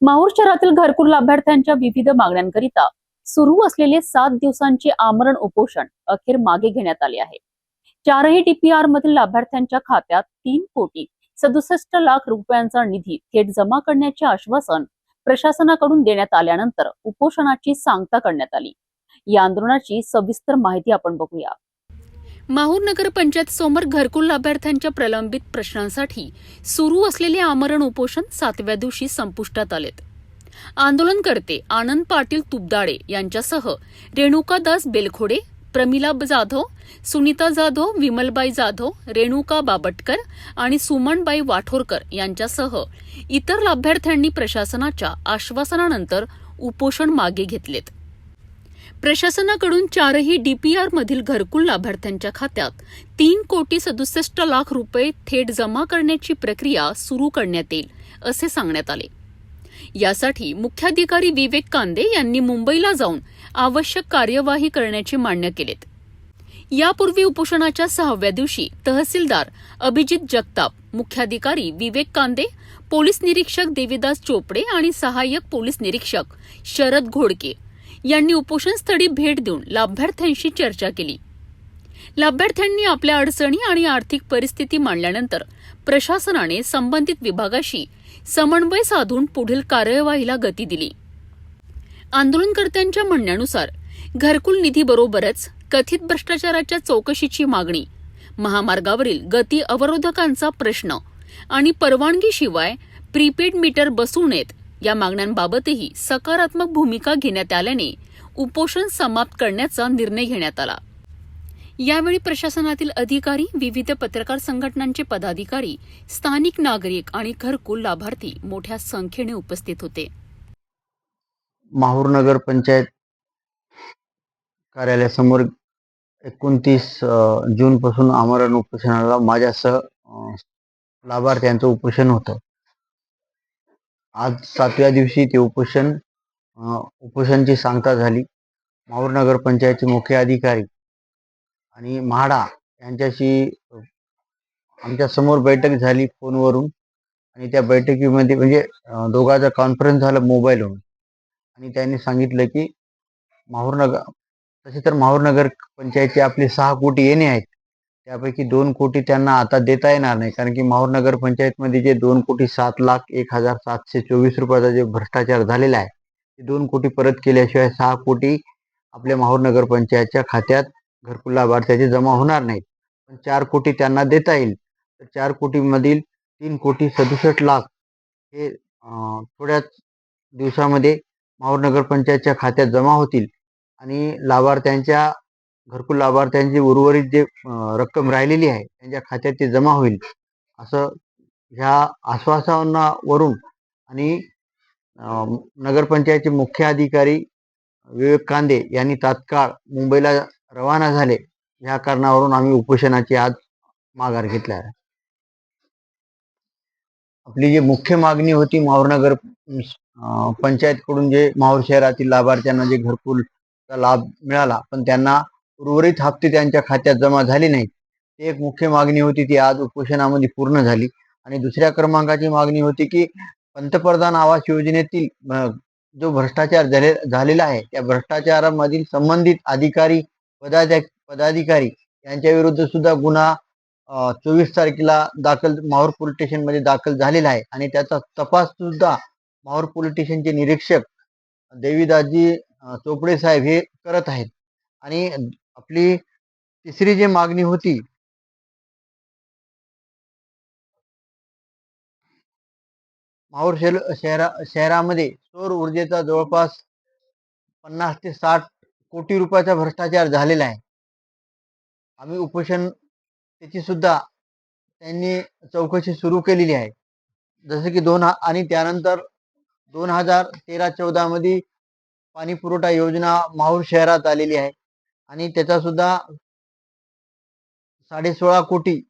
माहूर शहरातील घरकुल लाभार्थ्यांच्या विविध मागण्यांकरिता सुरू असलेले 7 दिवसांचे आमरण उपोषण अखेर मागे घेण्यात आले आहे। चारही डीपीआर मधील लाभार्थ्यांच्या खात्यात 3,67,00,000 रुपयांचा निधी थेट जमा करण्याचे आश्वासन प्रशासनाकडून देण्यात आल्यानंतर उपोषणाची सांगता करण्यात आली। या आंदोलनाची सविस्तर माहिती आपण बघूया। माहूर नगर पंचायत समोर घरकुल लाभार्थ्यांच्या प्रलंबित प्रश्नांसाठी सुरू असलेले आमरण उपोषण 7व्या दिवशी संपुष्टात आलेत। आंदोलनकर्ते आनंद पाटील तुपदाडे यांच्यासह रेणुका दास बेलखोडे, प्रमिला जाधव, सुनीता जाधव, विमलबाई जाधव, रेणुका बाबटकर आणि सुमनबाई वाठोरकर यांच्यासह इतर लाभार्थ्यांनी प्रशासनाच्या आश्वासनानंतर उपोषण मागे घेतलेत। प्रशासनाकडून चारही डीपीआर मधील घरकुल लाभार्थ्यांच्या खात्यात 3,67,00,000 रुपये थेट जमा करण्याची प्रक्रिया सुरू करण्यात येईल असे सांगण्यात आले। यासाठी मुख्याधिकारी विवेक कांदे यांनी मुंबईला जाऊन आवश्यक कार्यवाही करण्याचे मान्य केलेत। यापूर्वी उपोषणाच्या 6व्या दिवशी तहसीलदार अभिजित जगताप, मुख्याधिकारी विवेक कांदे, पोलीस निरीक्षक देवीदास चोपडे आणि सहाय्यक पोलीस निरीक्षक शरद घोडके यांनी उपोषणस्थळी भेट देऊन लाभार्थ्यांशी चर्चा केली। लाभार्थ्यांनी आपल्या अडचणी आणि आर्थिक परिस्थिती मांडल्यानंतर प्रशासनाने संबंधित विभागाशी समन्वय साधून पुढील कार्यवाहीला गती दिली। आंदोलनकर्त्यांच्या म्हणण्यानुसार घरकुल निधीबरोबरच कथित भ्रष्टाचाराच्या चौकशीची मागणी, महामार्गावरील गती अवरोधकांचा प्रश्न आणि परवानगीशिवाय प्रीपेड मीटर बसवू नयेत या मागण्यांबाबतही सकारात्मक भूमिका घेण्यात आल्याने उपोषण समाप्त करण्याचा निर्णय घेण्यात आला। यावेळी प्रशासनातील अधिकारी, विविध पत्रकार संघटनांचे पदाधिकारी, स्थानिक नागरिक आणि घरकुल लाभार्थी मोठ्या संख्येने उपस्थित होते। माहूर नगर पंचायत कार्यालयासमोर 29 जून पासून आमरण उपोषणाला माझ्यासह लाभार्थ्यांचं उपोषण होतं। आज 7व्या दिवशी ते उपोषणची सांगता झाली। माहूर नगर पंचायतचे मुख्य अधिकारी आणि म्हाडा यांच्याशी आमच्या समोर बैठक झाली फोनवरून, आणि त्या बैठकीमध्ये म्हणजे दोघांचा कॉन्फरन्स झाला मोबाईलवरून, आणि त्यांनी सांगितलं की तसे तर माहूर नगर पंचायतचे आपले 6 कोटी येणे आहेत, त्यापैकी 2 कोटी त्यांना आता देता येणार नाही, कारण की माहूर नगर पंचायतमध्ये जे 2,07,01,724 रुपयाचा जे भ्रष्टाचार झालेला आहे, ते 2 कोटी परत केल्याशिवाय 6 कोटी आपल्या माहूर नगर पंचायतच्या खात्यात घरकुल लाभार्थ्याचे जमा होणार नाहीत। पण 4 कोटी त्यांना देता येईल। तर 4 कोटीमधील 3,67,00,000 हे थोड्याच दिवसामध्ये माहूर नगर पंचायतच्या खात्यात जमा होतील, आणि घरकुल लाभार्थ्यांची उर्वरित जे रक्कम राहिलेली आहे त्यांच्या खात्यात ते जमा होईल, असं ह्या आश्वासनावरून आणि नगरपंचायतचे मुख्य अधिकारी विवेक कांदे यांनी तात्काळ मुंबईला रवाना झाले। ह्या कारणावरून आम्ही उपोषणाची आज माघार घेतला आहे। आपली जी मुख्य मागणी होती माहूर नगर पंचायतकडून, जे माहूर शहरातील लाभार्थ्यांना जे घरकुलचा लाभ मिळाला पण त्यांना उर्वरित हप्ते त्यांच्या खात्यात जमा झाले नाहीत, ती एक मुख्य मागणी होती, ती आज उपोषणामध्ये पूर्ण झाली। आणि दुसऱ्या क्रमांकाची मागणी होती की पंतप्रधान आवास योजनेतील जो भ्रष्टाचार झालेला आहे त्या भ्रष्टाचारामधील संबंधित अधिकारी, पदाधिकारी यांच्या विरुद्ध सुद्धा गुन्हा 24 तारखेला माहूर पोलीस स्टेशनमध्ये दाखल झालेला आहे, आणि त्याचा तपास सुद्धा माहूर पोलीस स्टेशनचे निरीक्षक देवीदासजी चोपडे साहेब हे करत आहेत। आणि आपली तिसरी जी मागणी होती, माहूर शहरामध्ये सौर ऊर्जेचा जवळपास 50 ते 60 कोटी रुपयाचा भ्रष्टाचार झालेला आहे। आम्ही उपोषण त्याची सुद्धा त्यांनी चौकशी सुरू केलेली आहे। जसे की आणि त्यानंतर 2013-14 मध्ये पाणी पुरवठा योजना माहूर शहरात आलेली आहे, आणि त्याचा सुद्धा 16.5 कोटी,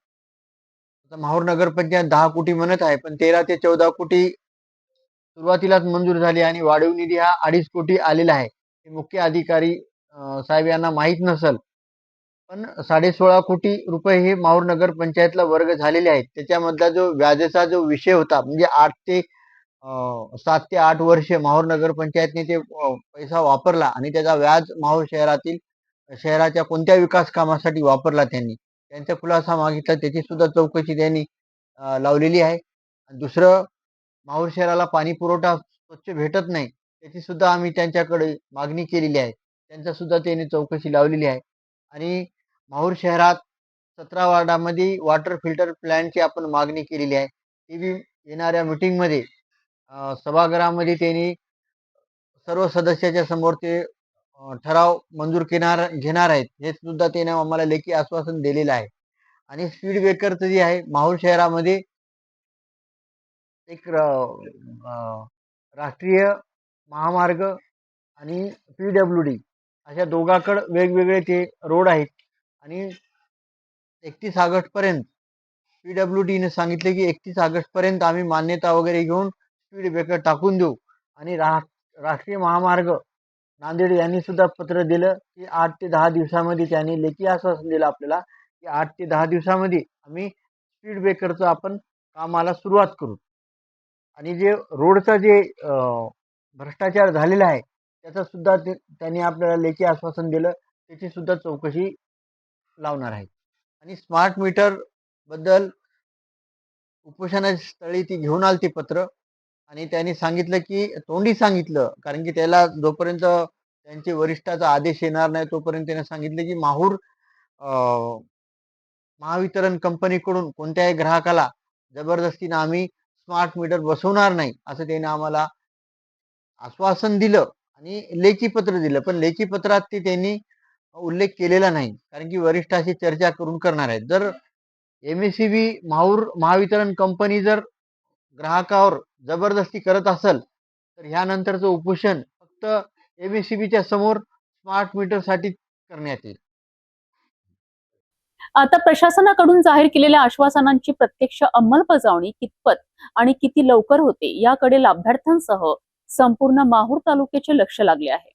माहूर नगर पंचायत 10 कोटी म्हणत आहे, पण 13 ते 14 कोटी सुरुवातीलाच मंजूर झाली, आणि वाढीव निधी हा 2.5 कोटी आलेला आहे। मुख्य अधिकारी साहेब यांना माहीत नसेल, पण 16.5 कोटी रुपये हे माहूर नगर पंचायतला वर्ग झालेले आहेत। त्याच्यामधला जो व्याजाचा जो विषय होता, म्हणजे 8 ते 7 ते 8 वर्षे माहूर नगरपंचायतने ते पैसा वापरला आणि त्याचा व्याज माहूर शहराच्या कोणत्या विकास कामासाठी वापरला त्यांनी. त्यांचा खुलासा मागितला, त्याची सुद्धा चौकशी त्यांनी लावलेली आहे. आणि दुसरं, माहूर शहराला पाणी पुरवठा स्वच्छ भेटत नाही, त्याची सुद्धा आम्ही त्यांच्याकडे मागणी केलेली आहे. त्यांचा सुद्धा त्यांनी चौकशी लावलेली आहे. आणि माहूर शहरात 17 वार्डामध्ये वॉटर फिल्टर प्लॅन्टची आपण मागणी केलेली आहे. ती बी येणाऱ्या मीटिंगमध्ये सभागृहामध्ये त्यांनी सर्व सदस्याच्या समोर ते ठराव मंजूर घेणार आहेत. हे सुद्धा त्याने आम्हाला लेखी आश्वासन दिलेलं आहे. आणि स्पीड ब्रेकरचं जे आहे, माहूर शहरामध्ये एक राष्ट्रीय महामार्ग आणि PWD अशा दोघांकडे वेगवेगळे ते रोड आहेत. आणि 31 ऑगस्टपर्यंत PWDने सांगितले की 31 ऑगस्टपर्यंत आम्ही मान्यता वगैरे घेऊन स्पीड ब्रेकर टाकून देऊ. आणि राष्ट्रीय महामार्ग नांदेड यांनी सुद्धा पत्र दिलं की 8 ते 10 दिवसामध्ये, त्यांनी लेखी आश्वासन दिलं आपल्याला की 8 ते 10 दिवसामध्ये आम्ही स्पीड ब्रेकरचं आपण कामाला सुरुवात करू. आणि जे रोडचा जे भ्रष्टाचार झालेला आहे त्याचा सुद्धा त्यांनी आपल्याला लेखी आश्वासन दिलं, त्याची सुद्धा चौकशी लावणार आहे. आणि स्मार्ट मीटर बद्दल उपोषणाच्या स्थळी ती घेऊन आली ती पत्र. आणि त्यांनी सांगितलं की तोंडी सांगितलं, कारण की त्याला जोपर्यंत त्यांचे वरिष्ठाचा आदेश येणार नाही तोपर्यंत त्याने सांगितलं की माहूर महावितरण कंपनीकडून कोणत्याही ग्राहकाला जबरदस्तीनं आम्ही स्मार्ट मीटर बसवणार नाही, असं त्याने आम्हाला आश्वासन दिलं आणि लेखी पत्र दिलं. पण लेखी पत्रात ते त्यांनी उल्लेख केलेला नाही, कारण की वरिष्ठाशी चर्चा करून करणार आहेत. जर MSEB माहूर महावितरण कंपनी जर ग्राहकावर जबरदस्ती करत असेल तर ह्यानंतरचं उपोषण फक्त MSEBच्या समोर स्मार्ट मीटरसाठी करण्यात येईल. आता प्रशासनाकडून जाहीर केलेल्या आश्वासनांची प्रत्यक्ष अंमलबजावणी कितपत आणि किती लवकर होते याकडे लाभार्थ्यांसह संपूर्ण माहूर तालुक्याचे लक्ष लागले आहे.